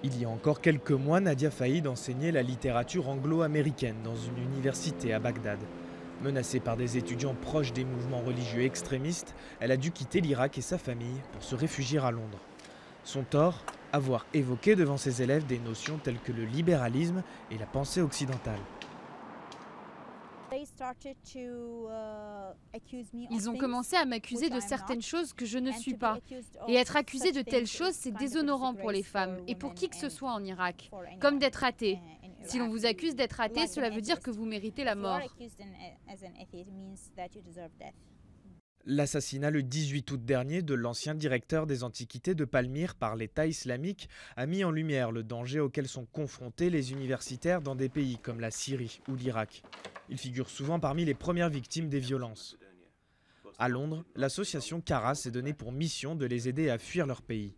Il y a encore quelques mois, Nadia Faïd enseignait la littérature anglo-américaine dans une université à Bagdad. Menacée par des étudiants proches des mouvements religieux extrémistes, elle a dû quitter l'Irak et sa famille pour se réfugier à Londres. Son tort, avoir évoqué devant ses élèves des notions telles que le libéralisme et la pensée occidentale. Ils ont commencé à m'accuser de certaines choses que je ne suis pas. Et être accusé de telles choses, c'est déshonorant pour les femmes et pour qui que ce soit en Irak, comme d'être athée. Si l'on vous accuse d'être athée, cela veut dire que vous méritez la mort. L'assassinat le 18 août dernier de l'ancien directeur des Antiquités de Palmyre par l'État islamique a mis en lumière le danger auquel sont confrontés les universitaires dans des pays comme la Syrie ou l'Irak. Ils figurent souvent parmi les premières victimes des violences. À Londres, l'association Cara s'est donnée pour mission de les aider à fuir leur pays.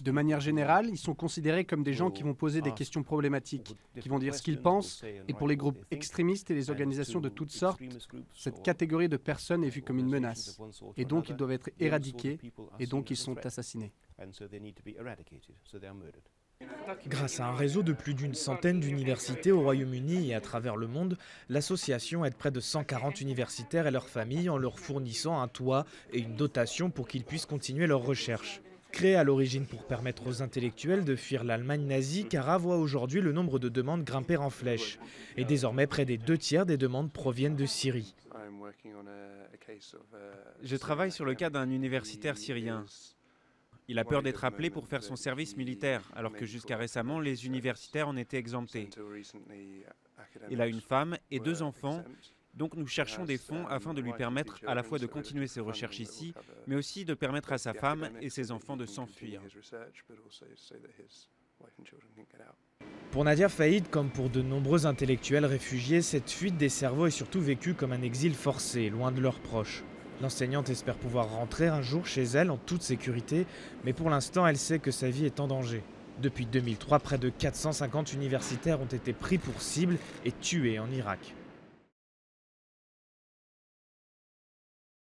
De manière générale, ils sont considérés comme des gens qui vont poser des questions problématiques, qui vont dire ce qu'ils pensent, et pour les groupes extrémistes et les organisations de toutes sortes, cette catégorie de personnes est vue comme une menace, et donc ils doivent être éradiqués, et donc ils sont assassinés. Grâce à un réseau de plus d'une centaine d'universités au Royaume-Uni et à travers le monde, l'association aide près de 140 universitaires et leurs familles en leur fournissant un toit et une dotation pour qu'ils puissent continuer leurs recherches. Créée à l'origine pour permettre aux intellectuels de fuir l'Allemagne nazie, Cara voit aujourd'hui le nombre de demandes grimper en flèche. Et désormais, près des 2/3 des demandes proviennent de Syrie. Je travaille sur le cas d'un universitaire syrien. Il a peur d'être appelé pour faire son service militaire, alors que jusqu'à récemment, les universitaires en étaient exemptés. Il a une femme et 2 enfants. Donc nous cherchons des fonds afin de lui permettre à la fois de continuer ses recherches ici, mais aussi de permettre à sa femme et ses enfants de s'enfuir. Pour Nadia Faïd, comme pour de nombreux intellectuels réfugiés, cette fuite des cerveaux est surtout vécue comme un exil forcé, loin de leurs proches. L'enseignante espère pouvoir rentrer un jour chez elle en toute sécurité, mais pour l'instant, elle sait que sa vie est en danger. Depuis 2003, près de 450 universitaires ont été pris pour cible et tués en Irak.